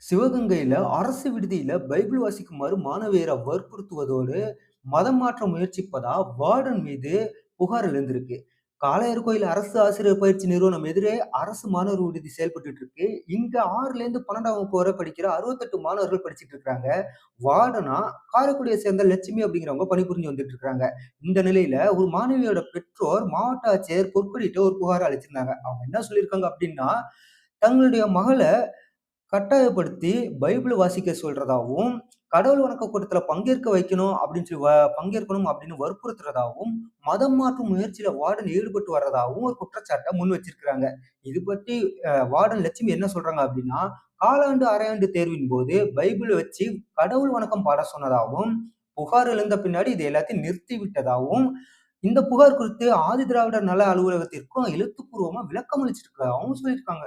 சிவகங்கையில அரசு விடுதியில பைபிள் வாசிக்குமாறு மாணவியரை வற்புறுத்துவதோடு, மதம் மாற்ற முயற்சிப்பதா வார்டன் மீது புகார் எழுந்திருக்கு. காளையார் கோயில் அரசு ஆசிரியர் பயிற்சி நிறுவனம் எதிரே அரசு மாணவர் விடுதி செயல்பட்டுட்டு இருக்கு. இங்க 6லேருந்து 12ஆம் வகுப்பு வரை படிக்கிற 68 மாணவர்கள் படிச்சுட்டு இருக்காங்க. வார்டனா காரைக்குடியை சேர்ந்த லட்சுமி அப்படிங்கிறவங்க பணிபுரிஞ்சு வந்துட்டு இருக்காங்க. இந்த நிலையில ஒரு மாணவியோட பெற்றோர் மாவட்ட ஆட்சியர் பொற்கொடிட்ட ஒரு புகார் அளிச்சிருந்தாங்க. அவங்க என்ன சொல்லியிருக்காங்க அப்படின்னா, தங்களுடைய மகள கட்டாயப்படுத்தி பைபிள் வாசிக்க சொல்றதாவும், கடவுள் வணக்க கூட்டத்துல பங்கேற்க வைக்கணும் அப்படின்னு சொல்லி பங்கேற்கணும் அப்படின்னு வற்புறுத்துறதாவும், மதம் மாற்றும் முயற்சியில வார்டன் ஈடுபட்டு வர்றதாவும் ஒரு குற்றச்சாட்ட முன் வச்சிருக்கிறாங்க. இது பத்தி வார்டன் லட்சுமி என்ன சொல்றாங்க அப்படின்னா, காலாண்டு, அரையாண்டு தேர்வின் போது பைபிள் வச்சு கடவுள் வணக்கம் பாட சொன்னதாவும், புகார் எழுந்த பின்னாடி இது எல்லாத்தையும் நிறுத்தி விட்டதாவும், இந்த புகார் குறித்து ஆதி திராவிடர் நல அலுவலகத்திற்கும் எழுத்துப்பூர்வமா விளக்கம் அளிச்சிருக்கிறதாவும் சொல்லியிருக்காங்க.